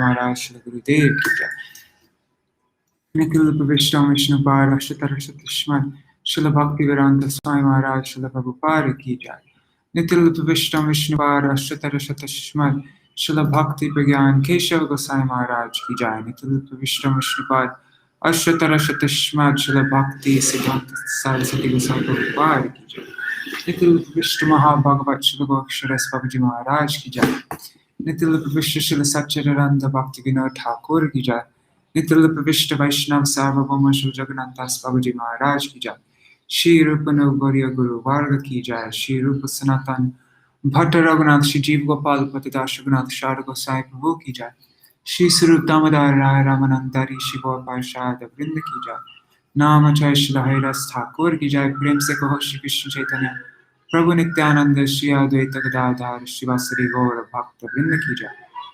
महाराज श्री गुरुदेव की जय। निखिल विष्णु विष्णुपाद अष्टतर शतष्मत् श्रील भक्तिवेदांत स्वामी महाराज श्रील प्रभुपाद की जय। निखिल विष्णु विष्णुपाद अष्टतर शतष्मत् श्रील भक्ति विज्ञान केशव गोसाई महाराज की जय। निखिल विष्णु विष्णुपाद अष्टतर शतष्मत् श्रील भक्ति सिद्धांत सरस्वती गोसाई प्रभुपाद की जय। निखिल विष्णु महाभागवत श्रील गोक्षर बाबूजी महाराज की जय। नितिल विश्व शिल सच्चिदानंद भक्ति विनोद ठाकुर की जय। नितिल विष्ट वैष्णव सार्वभौम श्री जगन्नाथ दास बाबूजी महाराज की जय। श्री रूप गौरिया गुरु वर्ग की जय। श्री रूप सनातन भट्ट रघुनाथ श्री जीव गोपाल पतिदास रघुनाथ शारद गोसाई प्रभु की जय। श्री स्वरूप दामोदर राय रामानंदरी श्री गौर पार्षद वृंद की जय। नाम जय श्री हरिदास ठाकुर की जय। प्रेम से कहो श्री कृष्ण चैतन्य प्रभु नित्यानंद श्री अद्वैत गदाधर श्रीवासरी गौर भक्त वृंद की जय।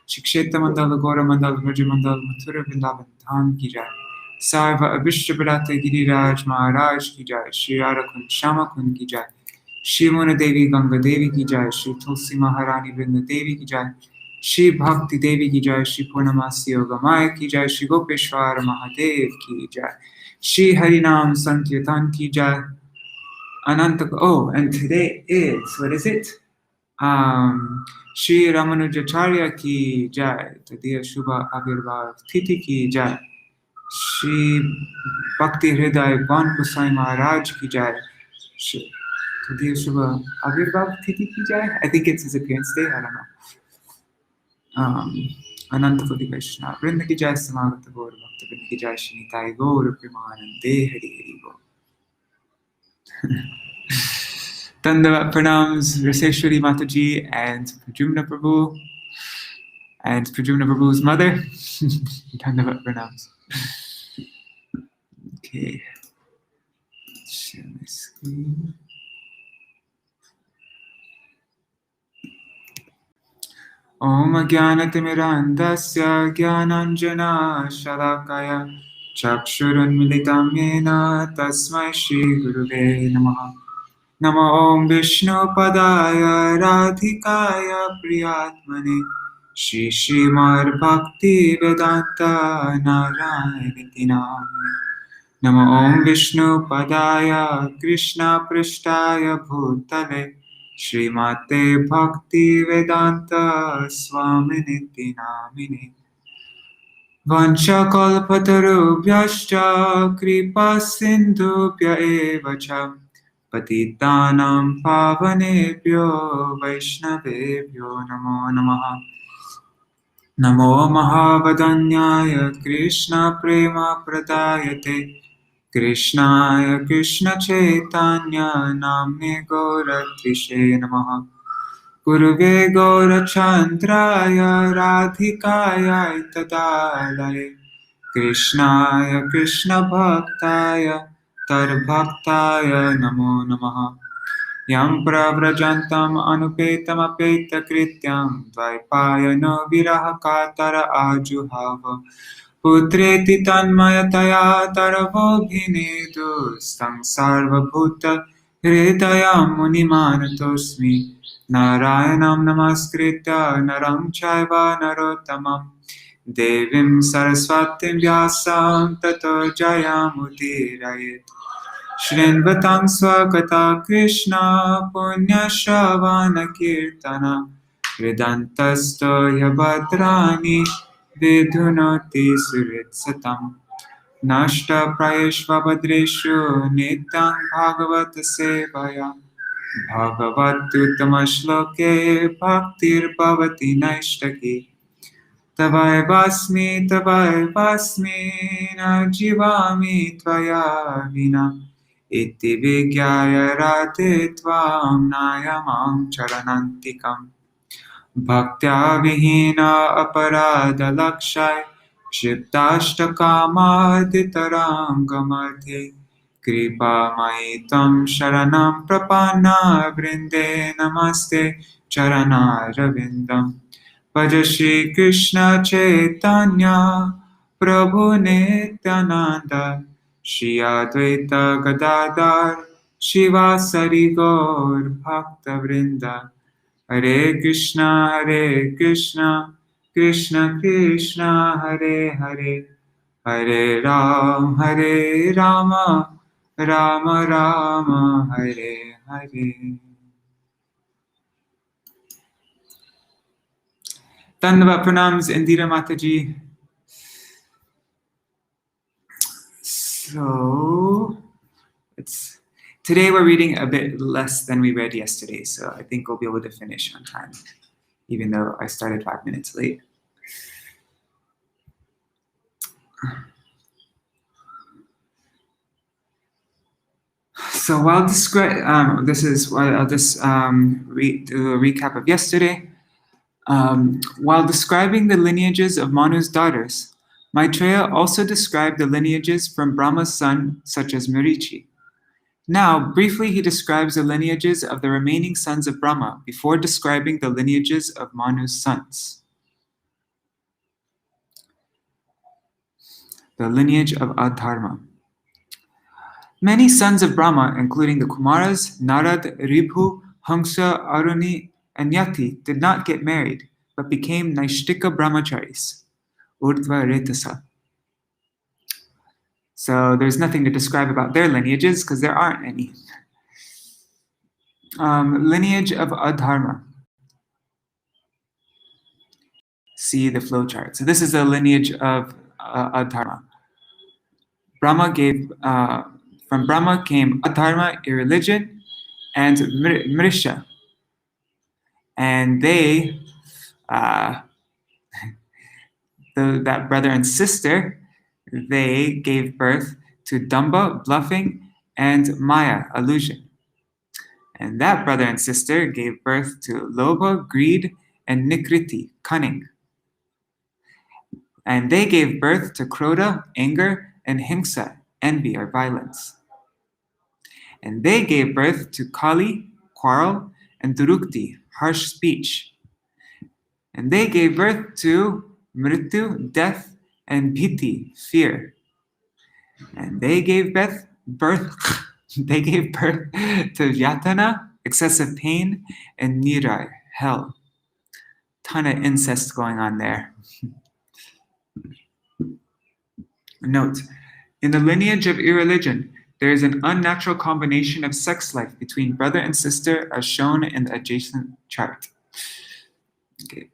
श्री क्षेत्र मंडल गौर मंडल ब्रज मंडल मथुर वृंदावन धाम की जय। सर्व अभिष्ट विराते गिरिराज महाराज की जय। श्री राधा कुंड श्यामा कुंड की जय। श्री मोन देवी गंगा देवी की जय। श्री तुलसी महारानी वृंद देवी की जय। श्री भक्ति देवी की जय। श्री पूर्णमासी योगमाय की जय। श्री गोपेश्वर महादेव की जय। श्री हरिनाम संकीर्तन की जय। Oh, and today is, what is it? Shri Ramanujacharya ki jai, Tadiya Shubha Avirbhav Titi ki jai, Shri Bhakti Hriday Ban Gosai Maharaj ki jai, Tadiya Shubha Avirbhav Titi ki jai. I think it's his appearance day, I don't know. Ananta Koti Vaishnava Vrinda ki jai, Samagata Gaur Bhakta Vrinda ki jai, Shri Nitai Gaur Premanande Hari Hari Gaur. Dandavat pranams Raseshwari Mataji and Prajumna Prabhu and Prajumna Prabhu's mother. Dandavat pranams. Okay. Share my screen. Om Jnanatimirandasya Jnananjana Shalakaya Chakshurunmilitam Yena Tasmai Shri Guruve Namaha. Namo Om Vishnu Padaya Radhikaya Priyatmane Shri Śrīmad Bhakti Vedanta Narayani Namane. Namo Om Vishnu Padaya Krishna Prishtaya Bhutale Śrīmate Bhakti Vedanta Swaminiti Namine. Vancha kalpatarubhyascha kripa sindhubhya eva cha patitanam pavanebhyo vaishnavebhyo namo namaha. Namo mahavadanyaya Krishna prema pradayate Krishnaya Krishna chaitanya namne gauratrishe namaha. Guruve Gaurachandraya Radhikaya Tadalaye Krishnaya Krishna Bhaktaya Tarbhaktaya Namo Namaha. Yam Pravrajantam Anupetam Apeta Krityam Dvaipayano Viraha Katara Ajuhava Putreti Tanmayataya Taravo Bhinedu Stang Sarva Bhuta Hridayam Munimanatosmi Narayanam Namaskritya Naram Chaiva Narottamam Devim Saraswatim Vyasam Tato Jayamudirayet Shrinvatang Swagata Krishna Punya Shavana Kirtana Vedantasto Yabhadrani Vidhunoti Suritsatam Nashta Prayeshvabhadreshu Nityam Bhagavata Sevaya Bhagavad-Gita shloke bhaktir bhavati naishtaki Tavai vasmi na jivami tvaya vina Iti vigyaya radhe tvam nayamam charanantikam Bhaktya vihina aparadha lakshay Kshiptashtakama ditaram gamadhe Kripa Maitam Sharanam Prapanna Vrinde Namaste Charana Ravindam Bhaja Shri Krishna Chaitanya Prabhu Nityananda Shri Advaita Gadadhar Shivasari Gaur Bhakta Vrinda Hare Krishna Krishna Krishna Hare Hare, Hare Rama, Rama Rama, Hare Hare. Dandavat pranams, Indira Mataji. So, today we're reading a bit less than we read yesterday, so I think we'll be able to finish on time, even though I started 5 minutes late. So while this is I'll just do a recap of yesterday. While describing the lineages of Manu's daughters, Maitreya also described the lineages from Brahma's son, such as Marichi. Now, briefly, he describes the lineages of the remaining sons of Brahma before describing the lineages of Manu's sons. The lineage of Adharma. Many sons of Brahma, including the Kumaras, Nārada, Ribhu, Hamsa, Aruni, and Yati, did not get married, but became Naishtika brahmacharis, Urdhva Retasa. So there's nothing to describe about their lineages because there aren't any. Lineage of Adharma. See the flowchart. So this is the lineage of Adharma. From Brahma came Adharma, irreligion, and Mrisha. And they, that brother and sister, they gave birth to Damba, bluffing, and Maya, illusion. And that brother and sister gave birth to Lobha, greed, and Nikriti, cunning. And they gave birth to Krodha, anger, and Himsa, envy or violence. And they gave birth to Kali, quarrel, and Durukti, harsh speech. And they gave birth to Mrityu, death, and Bhiti, fear. And they gave birth to Yatana, excessive pain, and Nirai, hell. Ton of incest going on there. Note, in the lineage of irreligion, there is an unnatural combination of sex life between brother and sister as shown in the adjacent chart. Okay.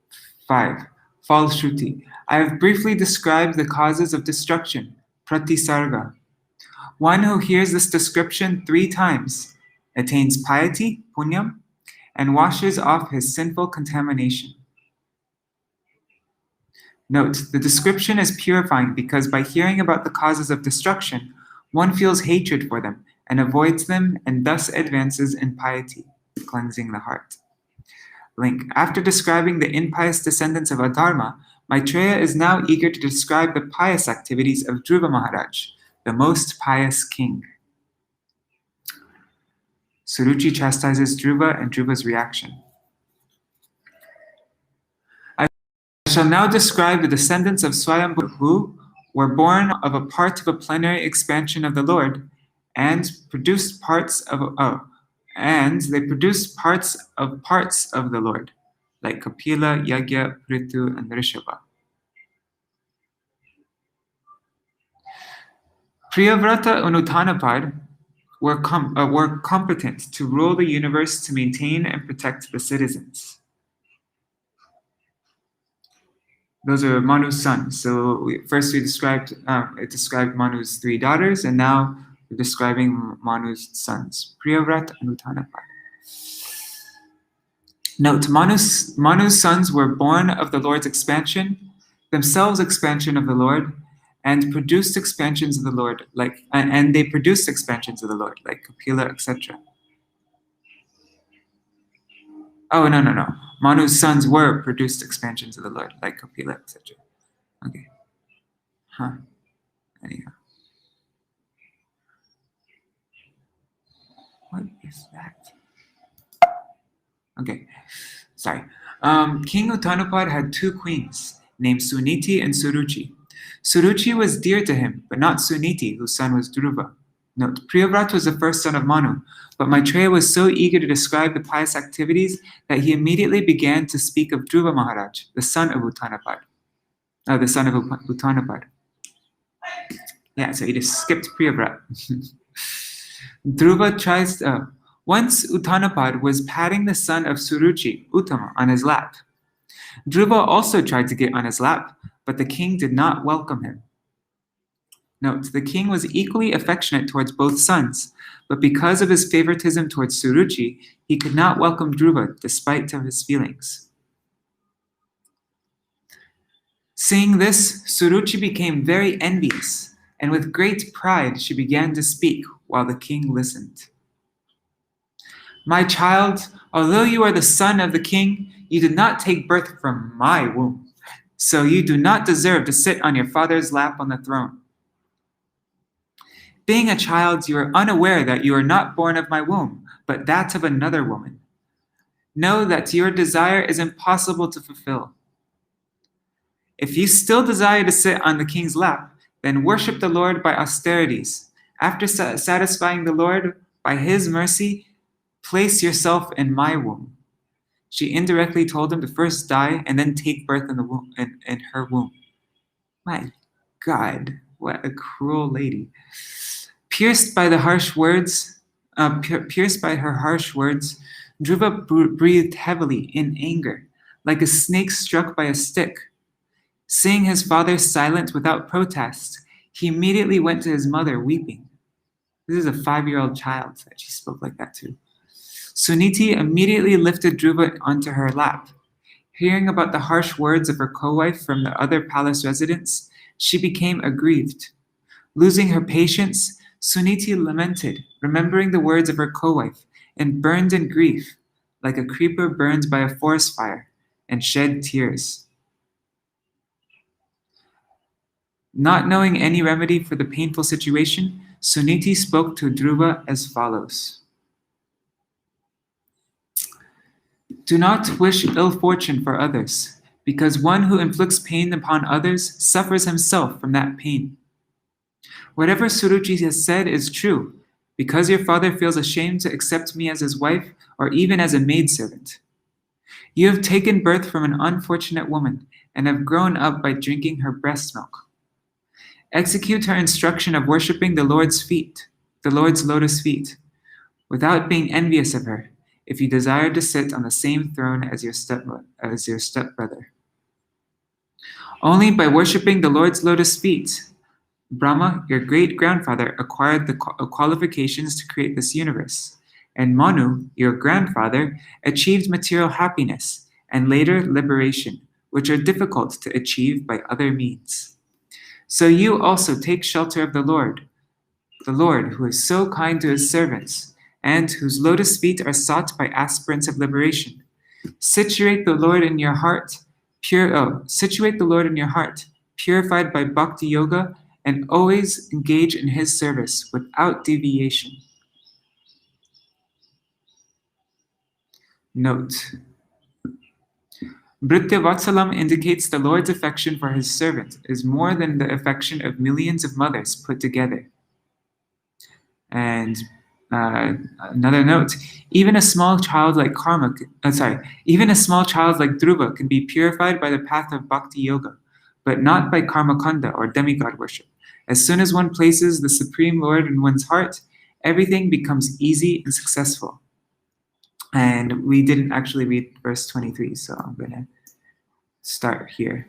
5. Falshruti. I have briefly described the causes of destruction, pratisarga. One who hears this description 3 times attains piety, punyam, and washes off his sinful contamination. Note, the description is purifying because by hearing about the causes of destruction, one feels hatred for them and avoids them and thus advances in piety, cleansing the heart. Link. After describing the impious descendants of Adharma, Maitreya is now eager to describe the pious activities of Dhruva Maharaj, the most pious king. Suruchi chastises Dhruva and Dhruva's reaction. I shall now describe the descendants of Swayambhu who were born of a part of a plenary expansion of the Lord and produced parts of the Lord, like Kapila, Yagya, Prithu, and Rishabha. Priyavrata and Uttanapad were competent to rule the universe to maintain and protect the citizens. Those are Manu's sons. So first we described Manu's 3 daughters, and now we're describing Manu's sons, Priyavrata and Uttanapad. Note, Manu's sons were born of the Lord's expansion, themselves expansion of the Lord, and produced expansions of the Lord, like Kapila, etc. Oh, no. Manu's sons were produced expansions of the Lord, like Kapila, etc. Okay. Anyhow. What is that? Okay, sorry. King Uttanapad had 2 queens, named Suniti and Suruchi. Suruchi was dear to him, but not Suniti, whose son was Dhruva. Note, Priyavrat was the first son of Manu, but Maitreya was so eager to describe the pious activities that he immediately began to speak of Dhruva Maharaj, the son of Uttanapad. Yeah, so he just skipped Priyavrat. Dhruva tries to... Once Uttanapad was patting the son of Suruchi, Uttama, on his lap. Dhruva also tried to get on his lap, but the king did not welcome him. Note, the king was equally affectionate towards both sons, but because of his favoritism towards Suruchi, he could not welcome Dhruva despite of his feelings. Seeing this, Suruchi became very envious, and with great pride she began to speak while the king listened. My child, although you are the son of the king, you did not take birth from my womb, so you do not deserve to sit on your father's lap on the throne. Being a child, you are unaware that you are not born of my womb, but that of another woman. Know that your desire is impossible to fulfill. If you still desire to sit on the king's lap, then worship the Lord by austerities. After satisfying the Lord by his mercy, place yourself in my womb. She indirectly told him to first die and then take birth in the womb, in her womb. My God, what a cruel lady. Pierced by her harsh words, Dhruva breathed heavily in anger, like a snake struck by a stick. Seeing his father silent without protest, he immediately went to his mother weeping. This is a 5-year-old child that she spoke like that to. Suniti immediately lifted Dhruva onto her lap. Hearing about the harsh words of her co-wife from the other palace residents, she became aggrieved. Losing her patience, Suniti lamented, remembering the words of her co-wife, and burned in grief, like a creeper burned by a forest fire, and shed tears. Not knowing any remedy for the painful situation, Suniti spoke to Dhruva as follows. Do not wish ill fortune for others, because one who inflicts pain upon others suffers himself from that pain. Whatever Suruchi has said is true, because your father feels ashamed to accept me as his wife or even as a maidservant. You have taken birth from an unfortunate woman and have grown up by drinking her breast milk. Execute her instruction of worshipping the Lord's lotus feet, without being envious of her, if you desire to sit on the same throne as your stepbrother. Only by worshipping the Lord's lotus feet, Brahma, your great-grandfather, acquired the qualifications to create this universe, and Manu, your grandfather, achieved material happiness and later liberation, which are difficult to achieve by other means. So you also take shelter of the Lord who is so kind to his servants, and whose lotus feet are sought by aspirants of liberation. Situate the Lord in your heart, purified by bhakti yoga, and always engage in his service without deviation. Note: Bhritya Vatsalam indicates the Lord's affection for his servant is more than the affection of millions of mothers put together. And another note: even a small child like Dhruva can be purified by the path of bhakti yoga, but not by karmakanda or demigod worship. As soon as one places the Supreme Lord in one's heart, everything becomes easy and successful. And we didn't actually read verse 23, so I'm going to start here.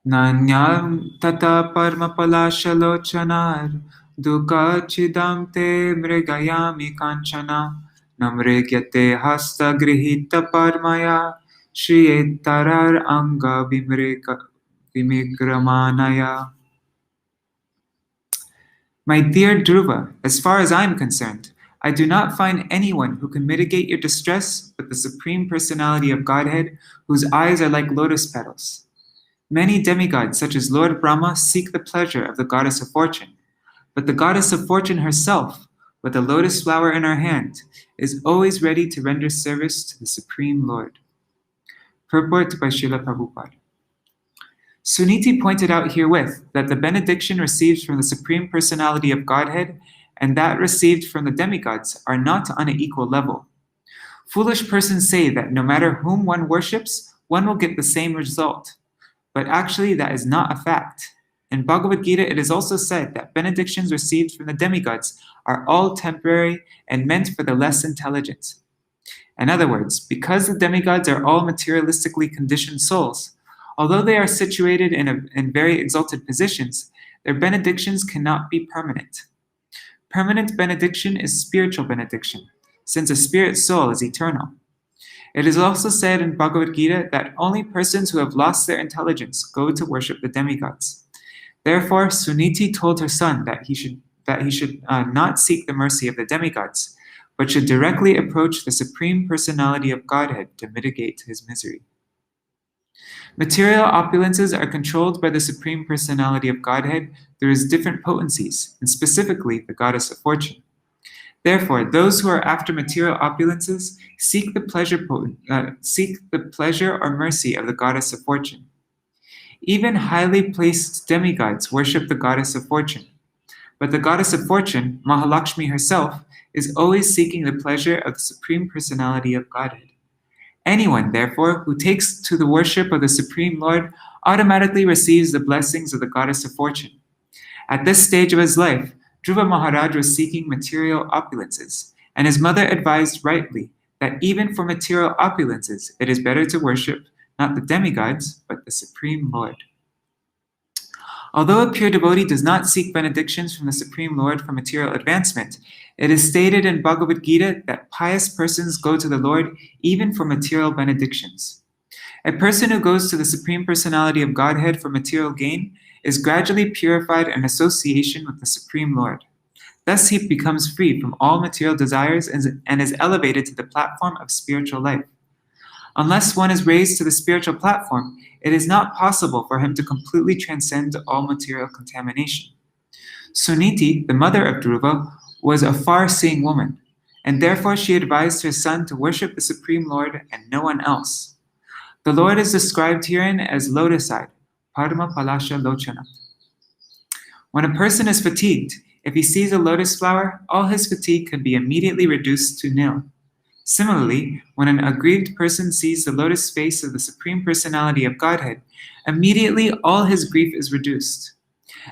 Nanyam tata parma palashalochanar dukkha chidam te mrigayami kanchana namrigyate hasta grihita parmaya shriyetarar anga vimigramanaya. My dear Dhruva, as far as I am concerned, I do not find anyone who can mitigate your distress but the Supreme Personality of Godhead, whose eyes are like lotus petals. Many demigods, such as Lord Brahma, seek the pleasure of the Goddess of Fortune, but the Goddess of Fortune herself, with a lotus flower in her hand, is always ready to render service to the Supreme Lord. Purport by Srila Prabhupada. Suniti pointed out herewith that the benediction received from the Supreme Personality of Godhead and that received from the demigods are not on an equal level. Foolish persons say that no matter whom one worships, one will get the same result. But actually, that is not a fact. In Bhagavad-Gita, it is also said that benedictions received from the demigods are all temporary and meant for the less intelligent. In other words, because the demigods are all materialistically conditioned souls, although they are situated in very exalted positions, their benedictions cannot be permanent. Permanent benediction is spiritual benediction, since a spirit soul is eternal. It is also said in Bhagavad-Gita that only persons who have lost their intelligence go to worship the demigods. Therefore, Suniti told her son that he should not seek the mercy of the demigods, but should directly approach the Supreme Personality of Godhead to mitigate his misery. Material opulences are controlled by the Supreme Personality of Godhead through his different potencies, and specifically the goddess of fortune. Therefore, those who are after material opulences seek the pleasure or mercy of the goddess of fortune. Even highly placed demigods worship the goddess of fortune. But the goddess of fortune, Mahalakshmi herself, is always seeking the pleasure of the Supreme Personality of Godhead. Anyone, therefore, who takes to the worship of the Supreme Lord automatically receives the blessings of the goddess of fortune. At this stage of his life, Dhruva Maharaj was seeking material opulences, and his mother advised rightly that even for material opulences, it is better to worship not the demigods, but the Supreme Lord. Although a pure devotee does not seek benedictions from the Supreme Lord for material advancement, it is stated in Bhagavad-Gita that pious persons go to the Lord even for material benedictions. A person who goes to the Supreme Personality of Godhead for material gain is gradually purified in association with the Supreme Lord. Thus he becomes free from all material desires and is elevated to the platform of spiritual life. Unless one is raised to the spiritual platform, it is not possible for him to completely transcend all material contamination. Suniti, the mother of Dhruva, was a far-seeing woman, and therefore she advised her son to worship the Supreme Lord and no one else. The Lord is described herein as lotus-eyed, Padma Palasha Lochana. When a person is fatigued, if he sees a lotus flower, all his fatigue can be immediately reduced to nil. Similarly, when an aggrieved person sees the lotus face of the Supreme Personality of Godhead, immediately all his grief is reduced.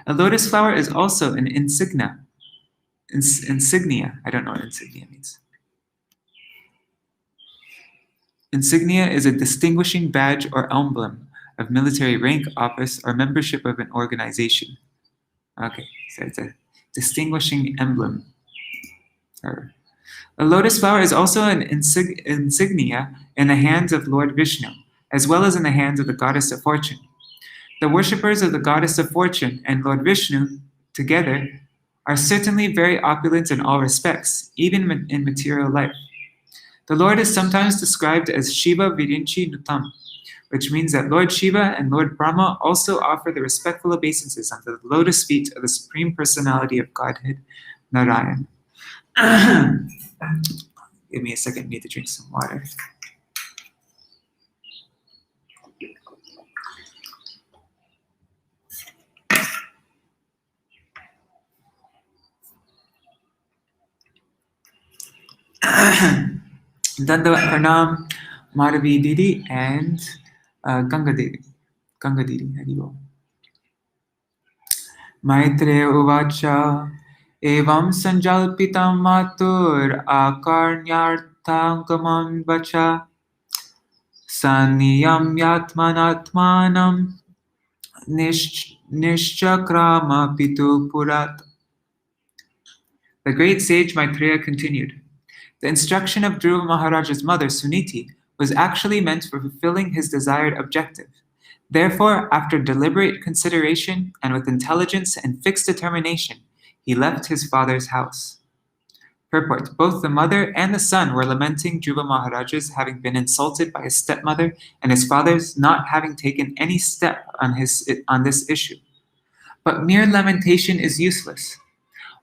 A lotus flower is also an insignia. I don't know what insignia means. Insignia is a distinguishing badge or emblem of military rank, office, or membership of an organization. Okay, so it's a distinguishing emblem. A lotus flower is also an insignia in the hands of Lord Vishnu, as well as in the hands of the goddess of fortune. The worshippers of the goddess of fortune and Lord Vishnu together are certainly very opulent in all respects, even in material life. The Lord is sometimes described as Shiva Virinchi Nutam, which means that Lord Shiva and Lord Brahma also offer the respectful obeisances under the lotus feet of the Supreme Personality of Godhead, Narayan. Give me a second, I need to drink some water. Dandavat Pranam, Madhavi Didi, and Ganga Didi. Haribo. Maitreya Uvacha, Evam Sanjalpitam Matur Akarnyarthangamam Vacha Saniyam Yatmanatmanam Nishchakrama Pitu Purat. The great sage Maitreya continued. The instruction of Dhruva Maharaj's mother, Suniti, was actually meant for fulfilling his desired objective. Therefore, after deliberate consideration and with intelligence and fixed determination, he left his father's house. Purport: both the mother and the son were lamenting Dhruva Maharaj's having been insulted by his stepmother and his father's not having taken any step on this issue. But mere lamentation is useless.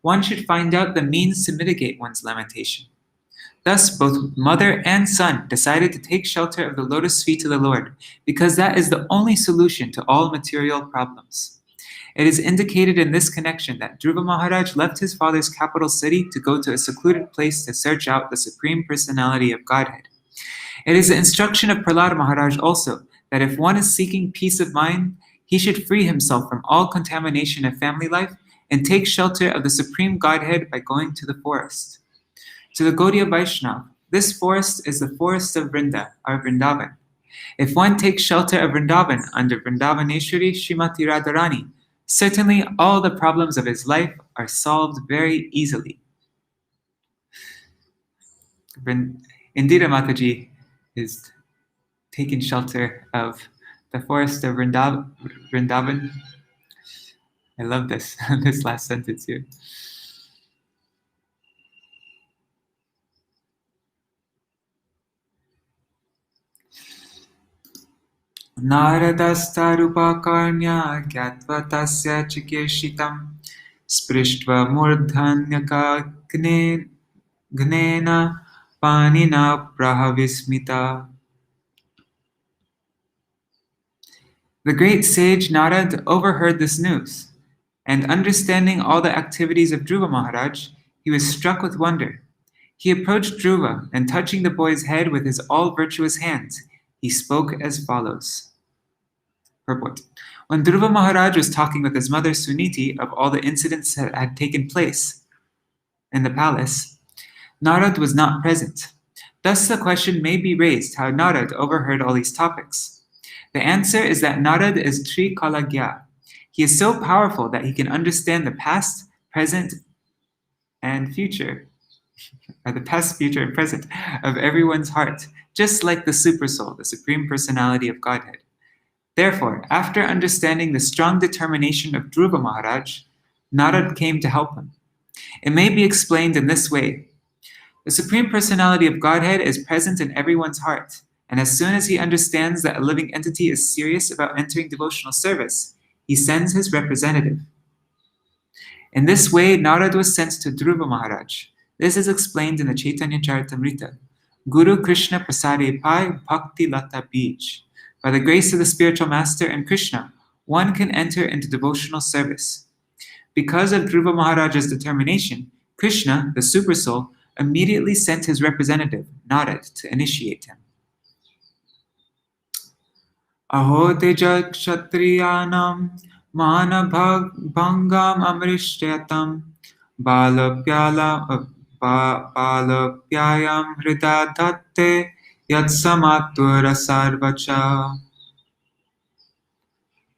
One should find out the means to mitigate one's lamentation. Thus, both mother and son decided to take shelter of the lotus feet of the Lord, because that is the only solution to all material problems. It is indicated in this connection that Dhruva Maharaj left his father's capital city to go to a secluded place to search out the Supreme Personality of Godhead. It is the instruction of Prahlad Maharaj also that if one is seeking peace of mind, he should free himself from all contamination of family life and take shelter of the Supreme Godhead by going to the forest. To the Gaudiya Vaishnava, this forest is the forest of Vrinda, or Vrindavan. If one takes shelter of Vrindavan under Vrindavaneshwari Srimati Radharani, certainly all the problems of his life are solved very easily. Indira Mataji is taking shelter of the forest of Vrindavan. I love this, this last sentence here. Nāradastarupakarnya gyatva tasya chikeshitam sprishtva murdhanyaka gnena panina prahavismita. The great sage Nārada overheard this news, and understanding all the activities of Dhruva Maharaj, he was struck with wonder. He approached Dhruva, and touching the boy's head with his all-virtuous hands, he spoke as follows. Purport. When Dhruva Maharaj was talking with his mother Suniti of all the incidents that had taken place in the palace, Nārada was not present. Thus the question may be raised how Nārada overheard all these topics. The answer is that Nārada is Trikalagya. He is so powerful that he can understand the past, present, and future, or the past, future, and present of everyone's heart, just like the Supersoul, the Supreme Personality of Godhead. Therefore, after understanding the strong determination of Dhruva Maharaj, Nārada came to help him. It may be explained in this way. The Supreme Personality of Godhead is present in everyone's heart, and as soon as he understands that a living entity is serious about entering devotional service, he sends his representative. In this way, Nārada was sent to Dhruva Maharaj. This is explained in the Chaitanya Charitamrita. Guru Krishna Prasade Pai Bhakti Lata Bij. By the grace of the spiritual master and Krishna, one can enter into devotional service. Because of Dhruva Maharaj's determination, Krishna, the Supersoul, immediately sent his representative, Nārada, to initiate him. Aho teja kshatriyanam mana bhangam amrishyatam balapyayam hrida datte yat samatura sarvacha.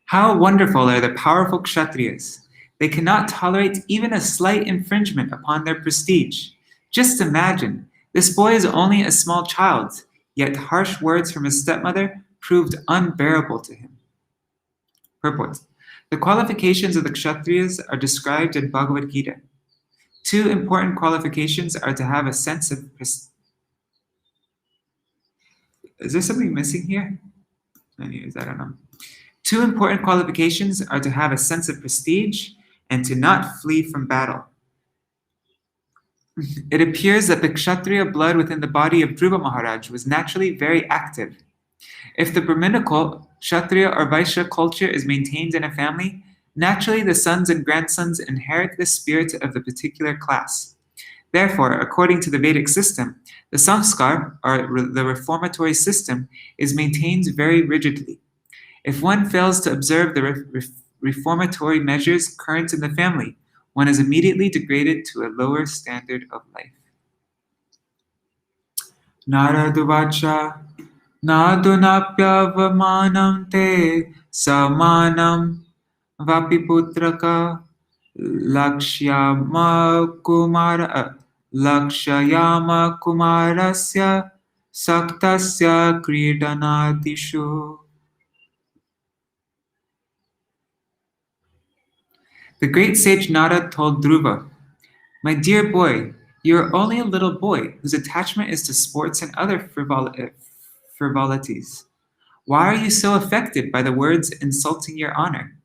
How wonderful are the powerful Kshatriyas! They cannot tolerate even a slight infringement upon their prestige. Just imagine, this boy is only a small child, yet harsh words from his stepmother proved unbearable to him. Purport. The qualifications of the Kshatriyas are described in Bhagavad-Gita. Two important qualifications are to have a sense of prestige. Is there something missing here? Anyways, I don't know. Two important qualifications are to have a sense of prestige and to not flee from battle. It appears that the Kshatriya blood within the body of Dhruva Maharaj was naturally very active. If the Brahminical, Kshatriya, or Vaishya culture is maintained in a family, naturally the sons and grandsons inherit the spirit of the particular class. Therefore, according to the Vedic system, the samskar, or the reformatory system, is maintained very rigidly. If one fails to observe the reformatory measures current in the family, one is immediately degraded to a lower standard of life. Naraduvacha Nadunapyavamanam te samanam vapiputraka lakshayama kumarasya saktasya kridanadishu. The great sage Nārada told Dhruva, "My dear boy, you are only a little boy whose attachment is to sports and other frivolities. Why are you so affected by the words insulting your honor?"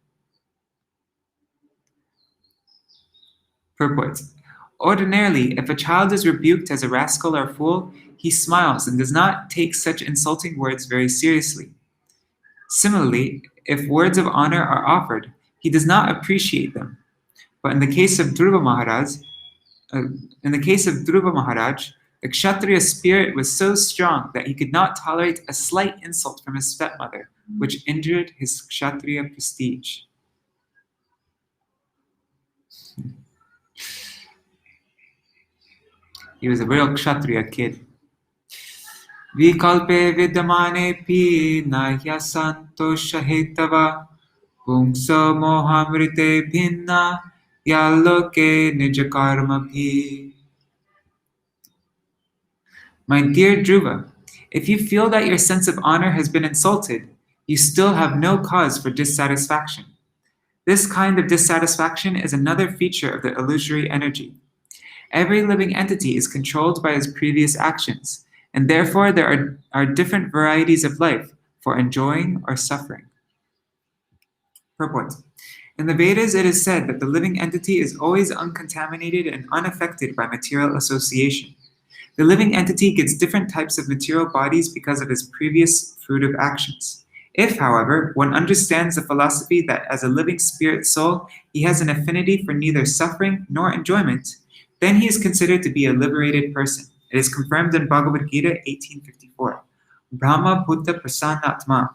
Purport. Ordinarily, if a child is rebuked as a rascal or fool, he smiles and does not take such insulting words very seriously. Similarly, if words of honor are offered, he does not appreciate them. But in the case of Dhruva Maharaj, the Kshatriya spirit was so strong that he could not tolerate a slight insult from his stepmother, which injured his Kshatriya prestige. He was a real Kshatriya kid. Vikalpe vidamane pi nahya santosha hetava pungsa mohamrite bhinna yaloke nijakarma bhi. My dear Dhruva, if you feel that your sense of honor has been insulted, you still have no cause for dissatisfaction. This kind of dissatisfaction is another feature of the illusory energy. Every living entity is controlled by his previous actions, and therefore there are different varieties of life for enjoying or suffering. Purport. In the Vedas, it is said that the living entity is always uncontaminated and unaffected by material association. The living entity gets different types of material bodies because of his previous fruitive actions. If, however, one understands the philosophy that as a living spirit soul, he has an affinity for neither suffering nor enjoyment, then he is considered to be a liberated person. It is confirmed in Bhagavad-Gita 18:54. Brahma Bhuta Prasannatma.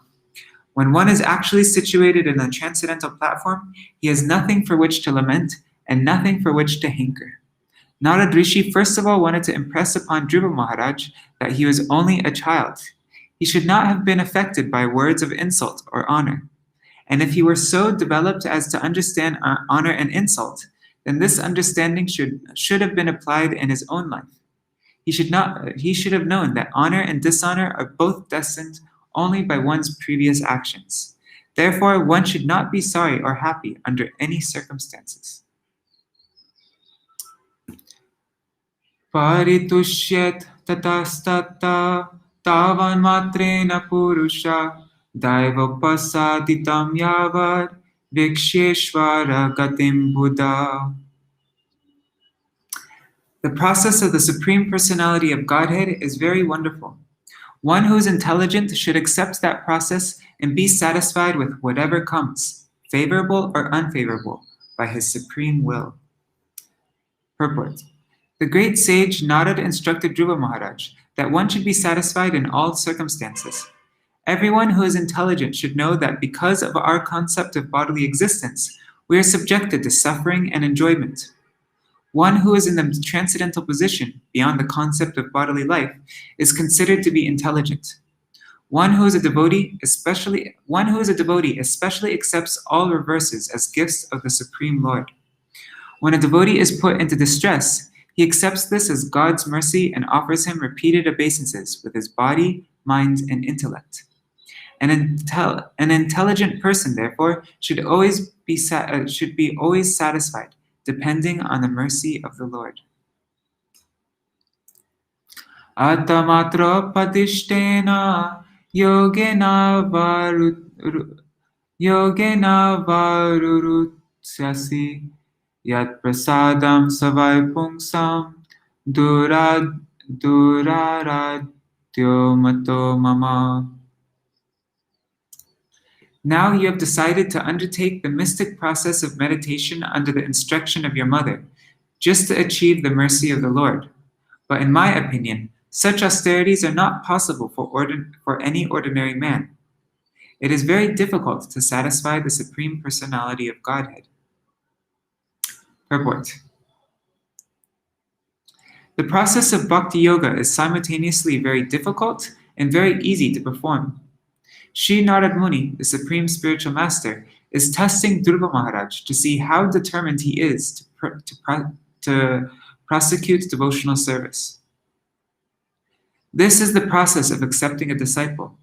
When one is actually situated in a transcendental platform, he has nothing for which to lament and nothing for which to hanker. Nārada Rishi first of all wanted to impress upon Dhruva Maharaj that he was only a child. He should not have been affected by words of insult or honor. And if he were so developed as to understand honor and insult, then this understanding should have been applied in his own life. He should have known that honor and dishonor are both destined only by one's previous actions. Therefore, one should not be sorry or happy under any circumstances. Paritusyet tatastata tavan matrena purusha daiva pasaditam yavad viksheshvara gatim buddha. The process of the Supreme Personality of Godhead is very wonderful. One who is intelligent should accept that process and be satisfied with whatever comes, favorable or unfavorable, by his supreme will. Purport. The great sage Nārada instructed Dhruva Maharaj that one should be satisfied in all circumstances. Everyone who is intelligent should know that because of our concept of bodily existence, we are subjected to suffering and enjoyment. One who is in the transcendental position, beyond the concept of bodily life, is considered to be intelligent. One who is a devotee especially accepts all reverses as gifts of the Supreme Lord. When a devotee is put into distress, he accepts this as God's mercy and offers him repeated obeisances with his body, mind, and intellect. An intelligent person, therefore, should be always satisfied, depending on the mercy of the Lord. Atamatra padishtena yogena varurutsasi yat prasadam savai pungsam duraradyo mato mama. Now you have decided to undertake the mystic process of meditation under the instruction of your mother, just to achieve the mercy of the Lord. But in my opinion, such austerities are not possible for any ordinary man. It is very difficult to satisfy the Supreme Personality of Godhead. Purport. The process of bhakti yoga is simultaneously very difficult and very easy to perform. Sri Nārada Muni, the Supreme Spiritual Master, is testing Dhruva Maharaj to see how determined he is to prosecute devotional service. This is the process of accepting a disciple.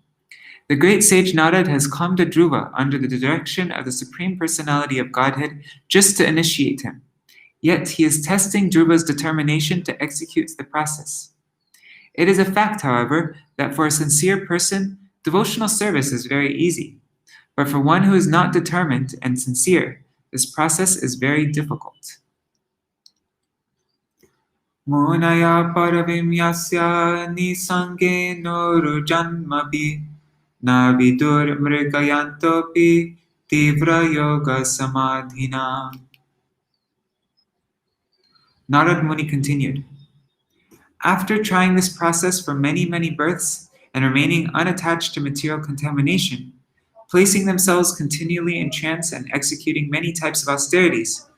The great sage Nārada has come to Dhruva under the direction of the Supreme Personality of Godhead just to initiate him. Yet he is testing Dhruva's determination to execute the process. It is a fact, however, that for a sincere person, devotional service is very easy. But for one who is not determined and sincere, this process is very difficult. Munaya paravim yasya nisange noru janmabi navidur mrigayantopi tivra yoga samadhina. Narad Muni continued, after trying this process for many, many births and remaining unattached to material contamination, placing themselves continually in trance and executing many types of austerities,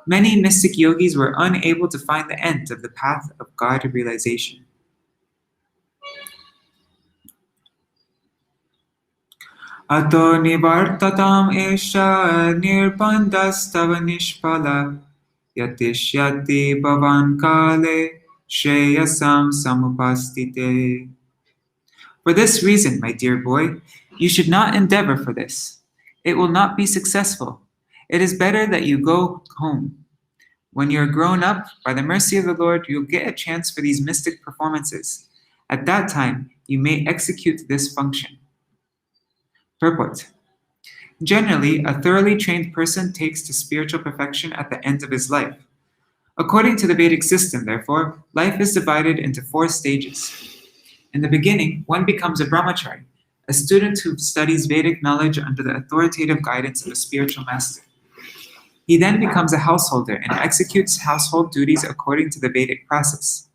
many mystic yogis were unable to find the end of the path of God realization. Ato nivartatam esha nirbandhastava nishpala yatishyati bhavan kale shreyasam samupastite. For this reason, my dear boy, you should not endeavor for this. It will not be successful. It is better that you go home. When you are grown up, by the mercy of the Lord, you'll get a chance for these mystic performances. At that time, you may execute this function. Purport. Generally, a thoroughly trained person takes to spiritual perfection at the end of his life. According to the Vedic system, therefore, life is divided into 4 stages. In the beginning, one becomes a brahmachari, a student who studies Vedic knowledge under the authoritative guidance of a spiritual master. He then becomes a householder and executes household duties according to the Vedic process.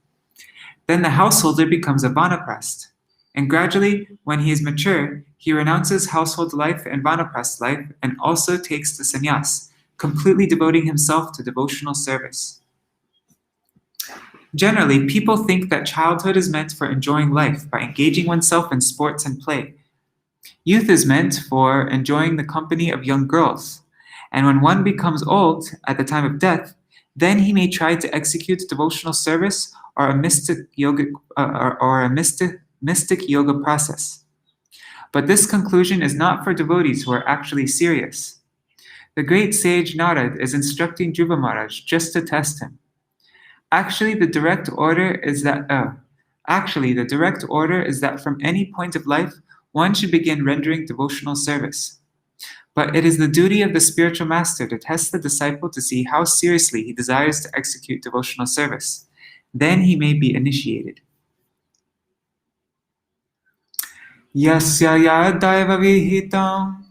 Then the householder becomes a vanaprasth, and gradually, when he is mature, he renounces household life and vanaprasth life and also takes the sannyas, completely devoting himself to devotional service. Generally, people think that childhood is meant for enjoying life by engaging oneself in sports and play. Youth is meant for enjoying the company of young girls, and when one becomes old at the time of death, then he may try to execute devotional service or a mystic yoga process. But this conclusion is not for devotees who are actually serious. The great sage Nārada is instructing Dhruva Maharaj just to test him. Actually, the direct order is that from any point of life, one should begin rendering devotional service. But it is the duty of the spiritual master to test the disciple to see how seriously he desires to execute devotional service. Then he may be initiated. Yasya yadaiva vihitam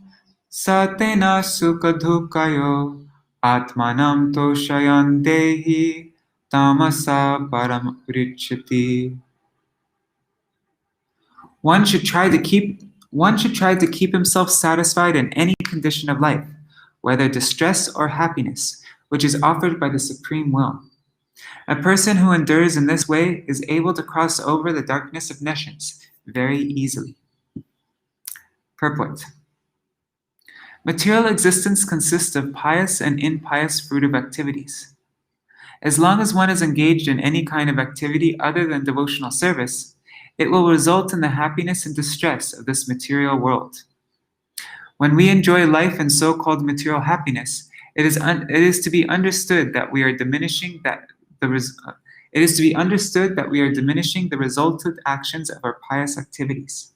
satena sukadhukayo atmanam toshayan dehi tamasa param richati. One should try to keep himself satisfied in any condition of life, whether distress or happiness, which is offered by the supreme will. A person who endures in this way is able to cross over the darkness of nescience very easily. Purport. Material existence consists of pious and impious fruitive activities. As long as one is engaged in any kind of activity other than devotional service, it will result in the happiness and distress of this material world. When we enjoy life and so-called material happiness, it is to be understood that we are diminishing the resultant actions of our pious activities.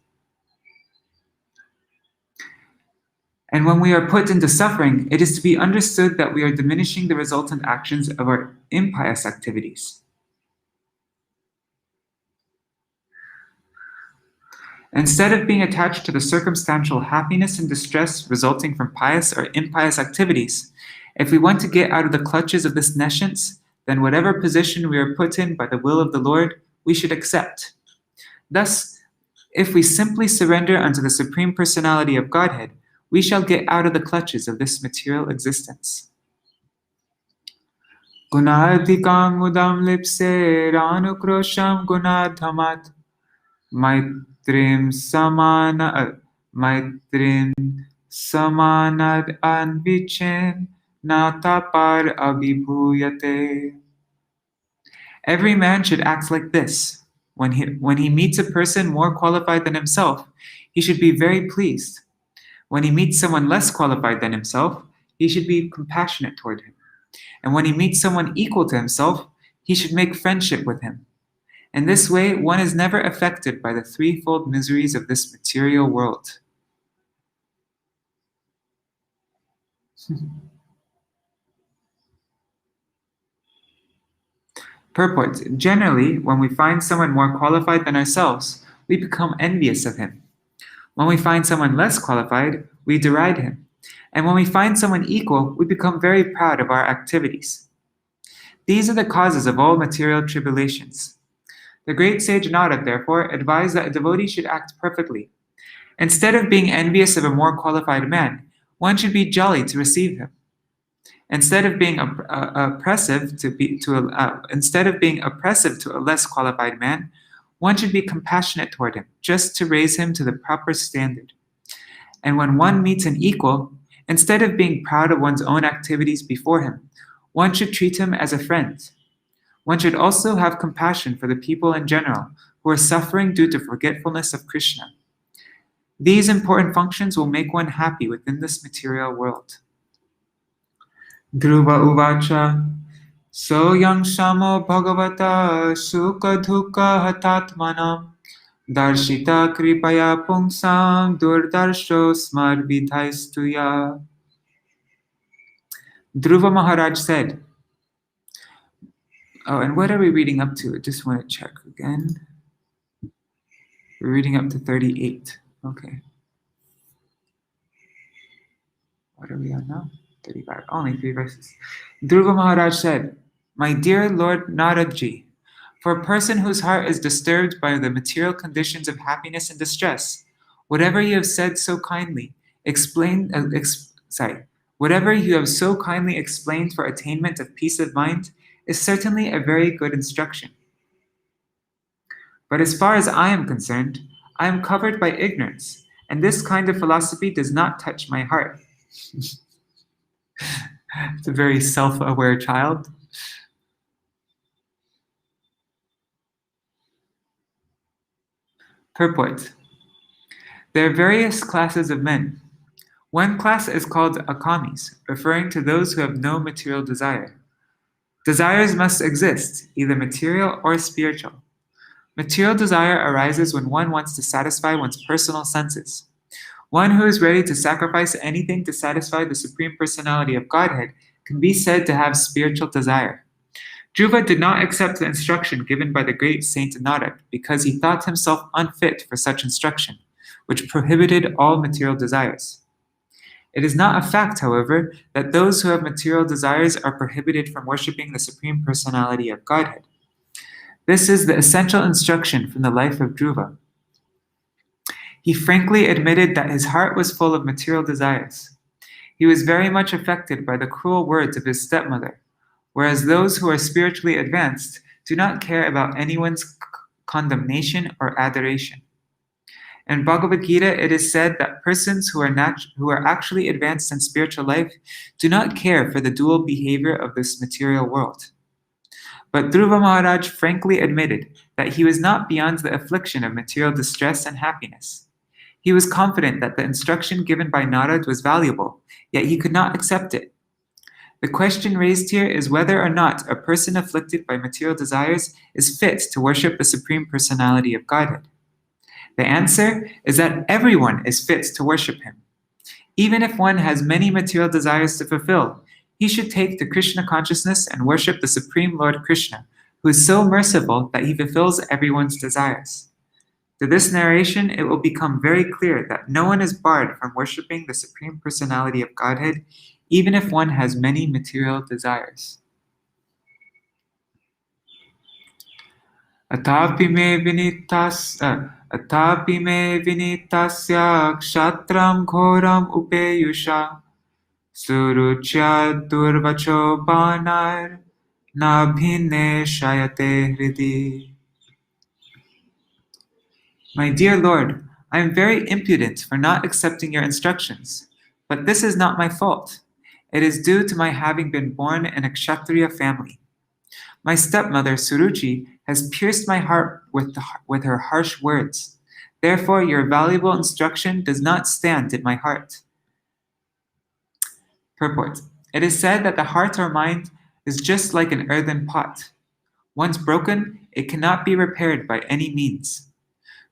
And when we are put into suffering, it is to be understood that we are diminishing the resultant actions of our impious activities. Instead of being attached to the circumstantial happiness and distress resulting from pious or impious activities, if we want to get out of the clutches of this nescience, then whatever position we are put in by the will of the Lord, we should accept. Thus, if we simply surrender unto the Supreme Personality of Godhead, we shall get out of the clutches of this material existence. Gunadhikam mudam lipse ranukrosham gunadhamat maitrim samanad anvichin natapar abhibhuyate. Every man should act like this. When he meets a person more qualified than himself, he should be very pleased. When he meets someone less qualified than himself, he should be compassionate toward him. And when he meets someone equal to himself, he should make friendship with him. In this way, one is never affected by the threefold miseries of this material world. Purport. Generally, when we find someone more qualified than ourselves, we become envious of him. When we find someone less qualified, we deride him. And when we find someone equal, we become very proud of our activities. These are the causes of all material tribulations. The great sage Nārada, therefore, advised that a devotee should act perfectly. Instead of being envious of a more qualified man, one should be jolly to receive him. Instead of being oppressive to a less qualified man, one should be compassionate toward him, just to raise him to the proper standard. And when one meets an equal, instead of being proud of one's own activities before him, one should treat him as a friend. One should also have compassion for the people in general who are suffering due to forgetfulness of Krishna. These important functions will make one happy within this material world. Dhruva uvacha soyang shamo bhagavata sukha dukha hatatmanam darshita kripaya pungsam durdarsho smar vidhaistuya. Dhruva Maharaj said, oh, and what are we reading up to? I just want to check again. We're reading up to 38. Okay. What are we on now? 35. Only 3 verses. Dhruva Maharaj said, my dear Lord Nārada, for a person whose heart is disturbed by the material conditions of happiness and distress, whatever you have said so kindly, whatever you have so kindly explained for attainment of peace of mind is certainly a very good instruction. But as far as I am concerned, I am covered by ignorance, and this kind of philosophy does not touch my heart. It's a very self-aware child. Purport. There are various classes of men. One class is called akamis, referring to those who have no material desire. Desires must exist, either material or spiritual. Material desire arises when one wants to satisfy one's personal senses. One who is ready to sacrifice anything to satisfy the Supreme Personality of Godhead can be said to have spiritual desire. Dhruva did not accept the instruction given by the great Saint Nārada because he thought himself unfit for such instruction, which prohibited all material desires. It is not a fact, however, that those who have material desires are prohibited from worshipping the Supreme Personality of Godhead. This is the essential instruction from the life of Dhruva. He frankly admitted that his heart was full of material desires. He was very much affected by the cruel words of his stepmother, whereas those who are spiritually advanced do not care about anyone's condemnation or adoration. In Bhagavad-Gita, it is said that persons who are actually advanced in spiritual life do not care for the dual behavior of this material world. But Dhruva Maharaj frankly admitted that he was not beyond the affliction of material distress and happiness. He was confident that the instruction given by Nārada was valuable, yet he could not accept it. The question raised here is whether or not a person afflicted by material desires is fit to worship the Supreme Personality of Godhead. The answer is that everyone is fit to worship him. Even if one has many material desires to fulfill, he should take to Krishna consciousness and worship the Supreme Lord Krishna, who is so merciful that he fulfills everyone's desires. Through this narration, it will become very clear that no one is barred from worshiping the Supreme Personality of Godhead, even if one has many material desires. Atapi me vinitasya kshatram ghoram upeyusha suruchya durvacho banar nabhine shayate hridi. My dear Lord, I am very impudent for not accepting your instructions, but this is not my fault. It is due to my having been born in a Kshatriya family. My stepmother, Suruchi, has pierced my heart with her harsh words. Therefore, your valuable instruction does not stand in my heart. Purport. It is said that the heart or mind is just like an earthen pot. Once broken, it cannot be repaired by any means.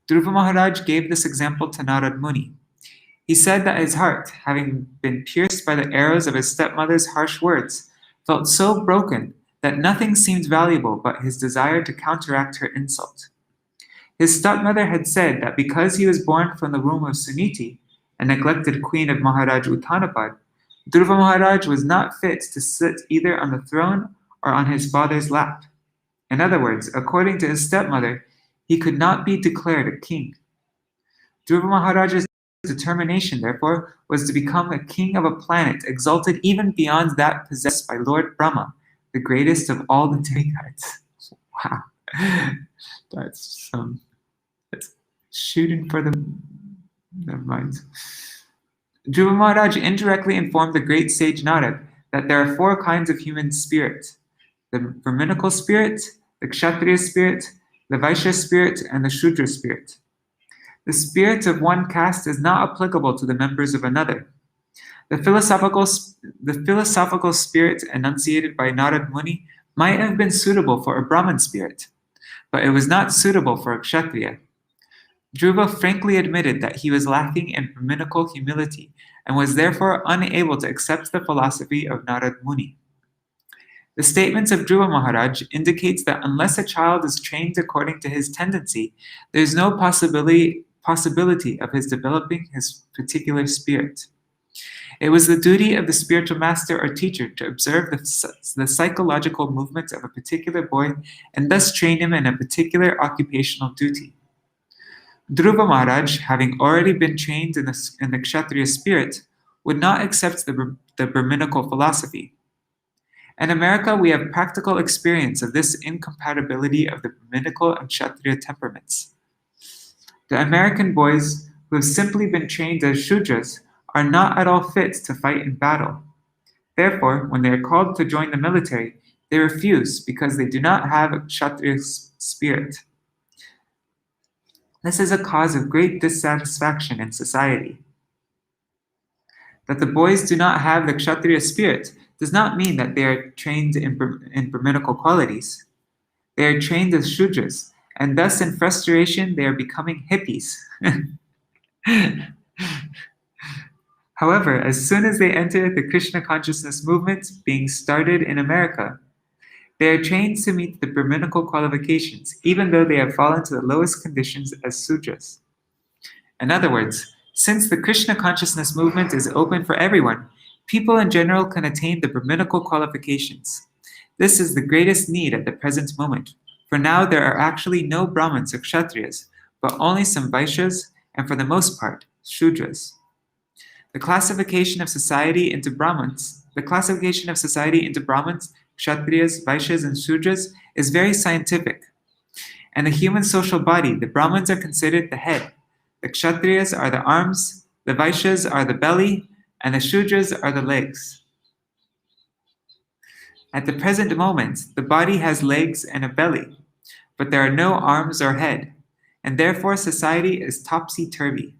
Dhruva Maharaj gave this example to Nārada Muni. He said that his heart, having been pierced by the arrows of his stepmother's harsh words, felt so broken that nothing seemed valuable but his desire to counteract her insult. His stepmother had said that because he was born from the womb of Suniti, a neglected queen of Maharaj Uttanapad, Dhruva Maharaj was not fit to sit either on the throne or on his father's lap. In other words, according to his stepmother, he could not be declared a king. Dhruva Maharaj's determination, therefore, was to become a king of a planet exalted even beyond that possessed by Lord Brahma, the greatest of all the demigods. Wow. That's shooting for the... Never mind. Dhruva Maharaj indirectly informed the great sage Nārada that there are 4 kinds of human spirit: the Brahminical spirit, the Kshatriya spirit, the Vaishya spirit, and the Shudra spirit. The spirit of one caste is not applicable to the members of another. The philosophical spirit enunciated by Nārada Muni might have been suitable for a Brahman spirit, but it was not suitable for a Kshatriya. Dhruva frankly admitted that he was lacking in Brahminical humility and was therefore unable to accept the philosophy of Nārada Muni. The statements of Dhruva Maharaj indicates that unless a child is trained according to his tendency, there is no possibility of his developing his particular spirit. It was the duty of the spiritual master or teacher to observe the psychological movement of a particular boy and thus train him in a particular occupational duty. Dhruva Maharaj, having already been trained in the Kshatriya spirit, would not accept the Brahminical philosophy. In America, we have practical experience of this incompatibility of the Brahminical and Kshatriya temperaments. The American boys who have simply been trained as Shudras are not at all fit to fight in battle. Therefore, when they are called to join the military, they refuse because they do not have a Kshatriya spirit. This is a cause of great dissatisfaction in society. That the boys do not have the Kshatriya spirit does not mean that they are trained in Brahminical qualities. They are trained as Shudras, and thus in frustration they are becoming hippies. However, as soon as they enter the Krishna consciousness movement being started in America, they are trained to meet the Brahminical qualifications, even though they have fallen to the lowest conditions as Sudras. In other words, since the Krishna consciousness movement is open for everyone, people in general can attain the Brahminical qualifications. This is the greatest need at the present moment, for now there are actually no Brahmins or Kshatriyas, but only some Vaishyas, and for the most part, Shudras. The classification of society into Brahmins, Kshatriyas, Vaishyas, and Shudras is very scientific. In the human social body, the Brahmins are considered the head, the Kshatriyas are the arms, the Vaishyas are the belly, and the Shudras are the legs. At the present moment, the body has legs and a belly, but there are no arms or head, and therefore society is topsy-turvy.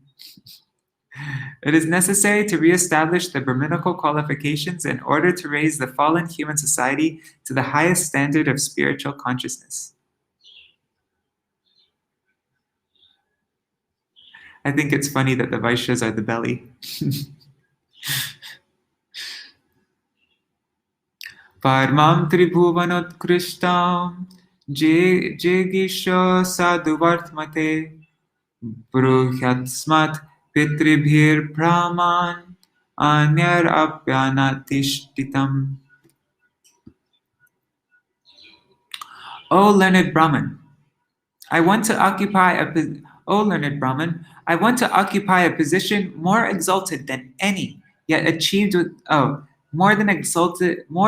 It is necessary to re-establish the Brahminical qualifications in order to raise the fallen human society to the highest standard of spiritual consciousness. I think it's funny that the Vaishyas are the belly. Parmam tribhuvanot krishtam jegisha sadhuvartmate bruhyatsmat pitribhir brahman anyar apyanatishtitam. O learned Brahman, I want to occupy a position more exalted than any, yet achieved with more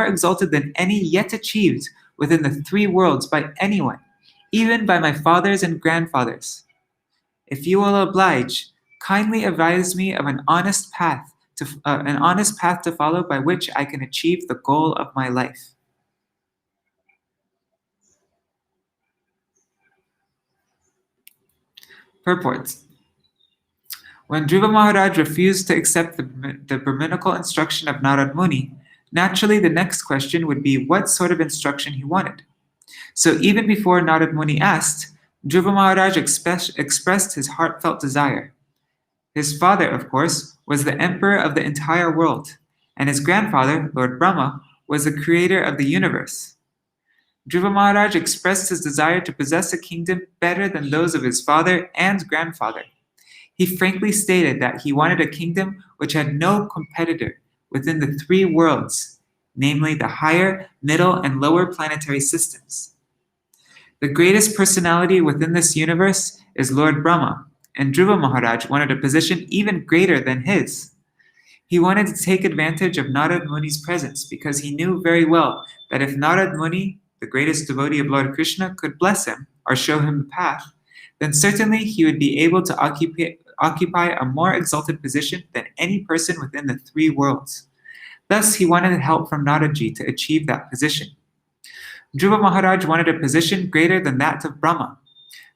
exalted than any yet achieved within the 3 worlds by anyone, even by my fathers and grandfathers. If you will oblige, kindly advise me of an honest path to follow by which I can achieve the goal of my life. Purport. When Dhruva Maharaj refused to accept the Brahminical instruction of Nārada Muni, naturally the next question would be what sort of instruction he wanted. So even before Nārada Muni asked, Dhruva Maharaj expressed his heartfelt desire. His father, of course, was the emperor of the entire world, and his grandfather, Lord Brahma, was the creator of the universe. Dhruva Maharaj expressed his desire to possess a kingdom better than those of his father and grandfather. He frankly stated that he wanted a kingdom which had no competitor within the three worlds, namely the higher, middle, and lower planetary systems. The greatest personality within this universe is Lord Brahma, and Dhruva Maharaj wanted a position even greater than his. He wanted to take advantage of Nārada Muni's presence because he knew very well that if Nārada Muni, the greatest devotee of Lord Krishna, could bless him or show him the path, then certainly he would be able to occupy a more exalted position than any person within the three worlds. Thus, he wanted help from Nāradaji to achieve that position. Dhruva Maharaj wanted a position greater than that of Brahma.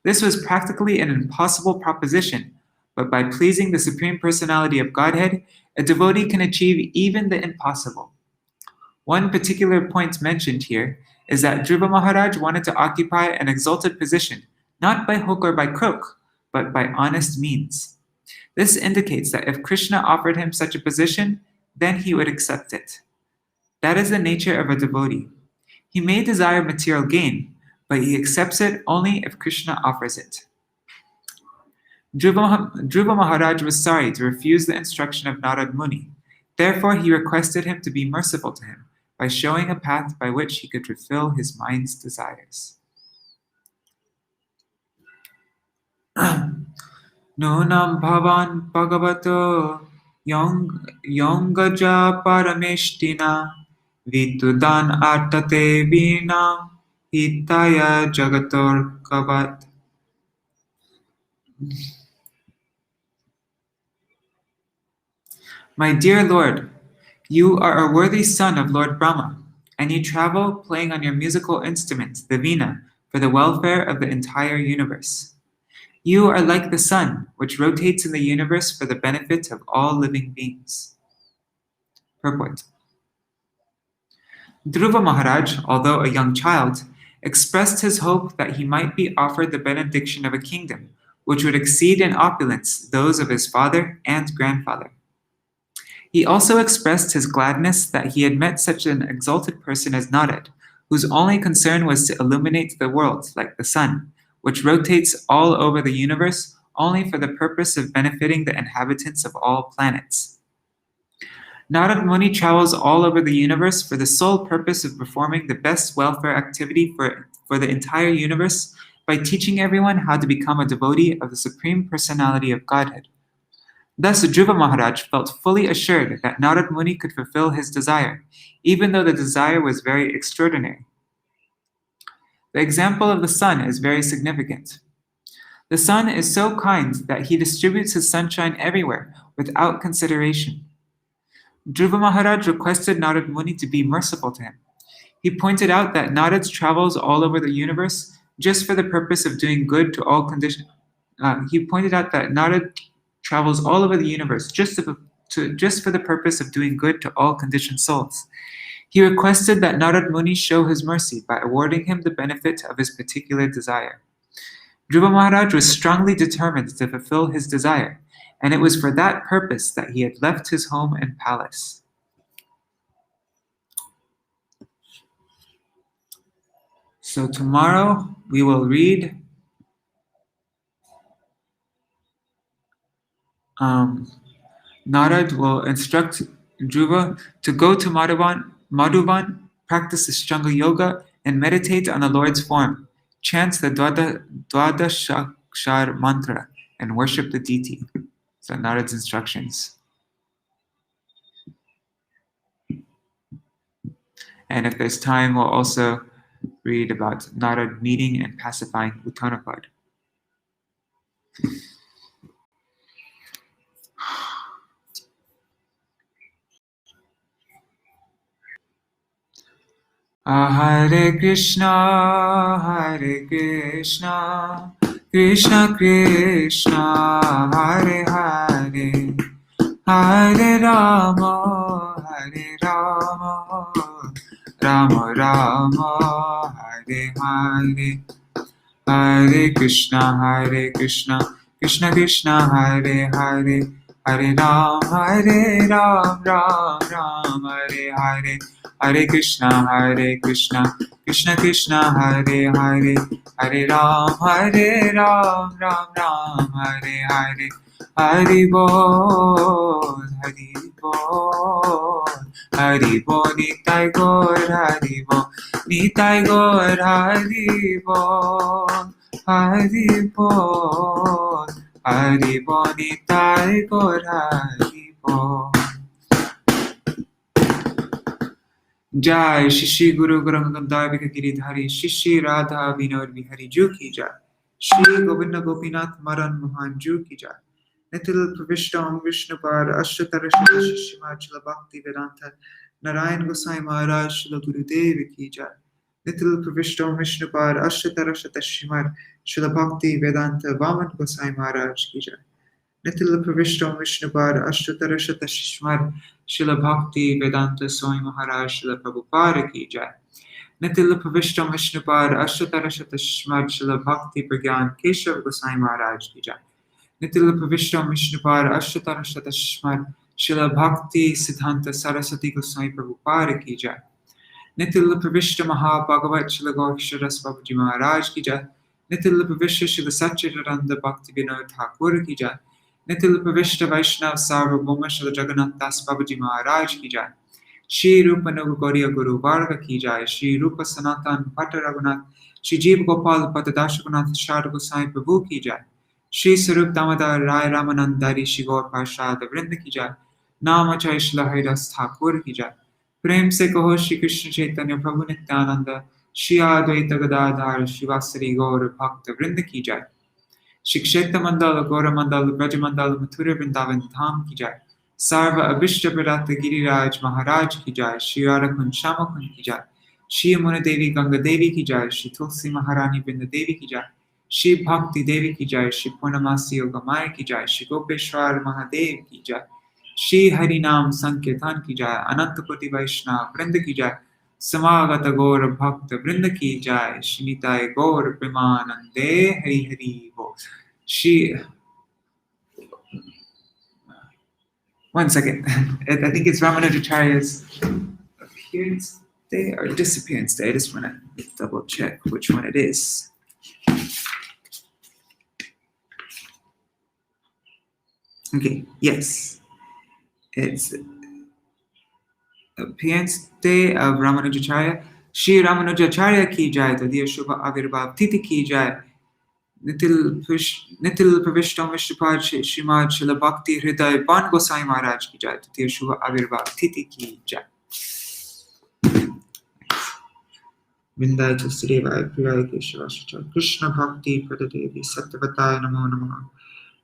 This was practically an impossible proposition, but by pleasing the Supreme Personality of Godhead, a devotee can achieve even the impossible. One particular point mentioned here is that Dhruva Maharaj wanted to occupy an exalted position, not by hook or by crook, but by honest means. This indicates that if Krishna offered him such a position, then he would accept it. That is the nature of a devotee. He may desire material gain, but he accepts it only if Krishna offers it. Dhruva Maharaj was sorry to refuse the instruction of Nārada Muni. Therefore, he requested him to be merciful to him by showing a path by which he could fulfill his mind's desires. Nunam bhavan bhagavato yongaja parameshtina vitudan artate vina hitaya jagator kavat. My dear Lord, you are a worthy son of Lord Brahma, and you travel playing on your musical instrument, the veena, for the welfare of the entire universe. You are like the sun, which rotates in the universe for the benefit of all living beings. Purport. Dhruva Maharaj, although a young child, expressed his hope that he might be offered the benediction of a kingdom, which would exceed in opulence those of his father and grandfather. He also expressed his gladness that he had met such an exalted person as Nārada, whose only concern was to illuminate the world like the sun, which rotates all over the universe only for the purpose of benefiting the inhabitants of all planets. Nārada Muni travels all over the universe for the sole purpose of performing the best welfare activity for the entire universe by teaching everyone how to become a devotee of the Supreme Personality of Godhead. Thus, Dhruva Maharaj felt fully assured that Nārada Muni could fulfill his desire, even though the desire was very extraordinary. The example of the sun is very significant. The sun is so kind that he distributes his sunshine everywhere without consideration. Dhruva Maharaj requested Nārada Muni to be merciful to him. He pointed out that Nārada travels all over the universe just for the purpose of doing good to all conditions. He pointed out that Nārada travels all over the universe just for the purpose of doing good to all conditioned souls. He requested that Nārada Muni show his mercy by awarding him the benefit of his particular desire. Dhruva Maharaj was strongly determined to fulfill his desire, and it was for that purpose that he had left his home and palace. So tomorrow we will read Nārada will instruct Dhruva to go to Madhuvan, practice Ashtanga Yoga, and meditate on the Lord's form, chant the Dwadashakshar mantra, and worship the deity. So Nārada's instructions. And if there's time, we'll also read about Nārada meeting and pacifying Uttanapad. Hare Krishna, Krishna Krishna, Hare Hare, Hare Rama, Rama Rama, Hare Hare, Hare Krishna, Krishna Krishna, Hare Hare, Hare Ram, Ram Ram, Hare Hare, Hare Krishna, Krishna Krishna, Hare Hare, Hare Ram, Ram Ram, Hare Hare. Hari Bol, Hari Bol, Hari Bol, Nitai Gaur, Hari Bol, Nitai Gaur, Hari Bol, Hari Bol, Hari Bol, Nitai Gaur, Hari Bol. Jai Shri Guru Granthadhar Giridhari Shri Radha Vinod Bihari Ju ki jai. Shri Govinda Gopinath Maran Mohan Ju ki jai. Nitil Pravishtam Vishnupad Ashtatarashata Shishima Chila Bhakti Vedanta Narayan Gosai Maharaj Shila Gurudev ki jai. Nitil Pravishtam Vishnupad Ashtatarashata Shishima Chila Bhakti Vedanta Vaman Gosai Maharaj ki jai. Nitil Pravishtam Vishnupad Ashtatarashata Shishima Chila Bhakti Vedanta Swami Maharaj Shila Prabhupada ki jai. Nitil Pravishtam Vishnupad Ashtatarashata Shishima Chila Bhakti Pragyan Keshav Gosai Maharaj ki jai. Nitil Pravishtam Vishnupad Ashtatarashata Shishmad Shila Bhakti Siddhanta Saraswati Goswami Prabhupada ki jai. Nitil Pravishta Maha Bhagavat Shila Gauraksharas Babaji Maharaj ki jai. Nitil Pravishta Shila Satchidananda Bhakti Vinod Thakur ki jai. Nitil Pravishta Vaishnav Sarvabhauma Shila Jagannath Das Babaji Maharaj ki jai. Shri Rupa Nuga Gauriya Guru Varga ki jai. Shri Rupa Sanatan Bhatta Raghunath Shri Jeev Gopal Patadash Raghunath Shad Gosai Prabhu ki jai. Shri Sarup Damodar Rai Ramanandari Shri Gaur Parshad Vrinda ki jai. Namachay Shila Haridas Thakur ki jai. Prem se kaho Shri Krishna Chaitanya Prabhu Nityananda Shri Advaita Gadadhar Shri Vasari Gaur Bhakta Vrinda ki jai. Shri Kshetra Mandala Gaura Mandala Braja Mandala Mathura Vrindavan Dham ki jai. Sarva Abhishta Pradata Giriraj Maharaj ki jai. Shri Radhakund Shamakund ki jai. Shri Yamuna Devi Ganga Devi ki jai. Shri Tulsi Maharani Vrinda Devi ki jai. Shri Bhakti Devi ki jai. Shri Purnamasi Yogamaya ki jai. Shri Gopeshwar Mahadev ki jai. Shri Harinam Sankirtan ki jai. Ananta Koti Vaishnav Vrinda ki jai. Samagata Gaur Bhakta Vrinda ki jai. Shri Nitai Gaur Premanande Hari Hari Bol. Shri... One second. I think it's Ramanujacharya's appearance day or disappearance day. I just want to double check which one it is. Okay, yes. It's appearance day of Ramanujacharya. Shri Ramanujacharya ki jai, Tadiya Shubha Avirbhav Titi ki jai. Nitil Pravishtam Vishnupad Shrimad Shila Bhakti Hriday Ban Gosai Maharaj ki jai, Tadiya Shubha Avirbhav Titi ki jai. Vindai Chasudeva Priyai Keshava Krishna Bhakti Pradadevi Satyavataya Namo Namaha.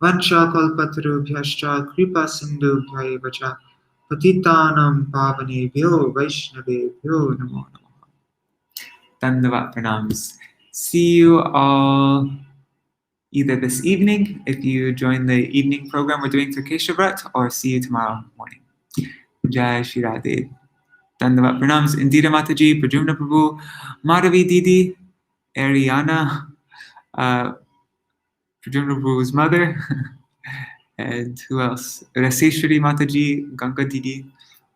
Vancha kalpatarubhyascha kripa sindhubhyaeva patitanam pavanebhyo vaishnavebhyo namo namaha. Dandavat pranams. See you all either this evening, if you join the evening program we're doing for Kesha Vrat, or see you tomorrow morning. Jai Shri Radhe. Dandavat pranams. Indira Mataji, Prajumna Prabhu, Madhavi Didi, Ariana, Prajumna Prabhu's mother, and who else? Raseshwari Mataji, Ganga Didi,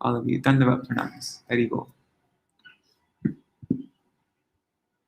all of you. Dandavat pranams. Hari Bol.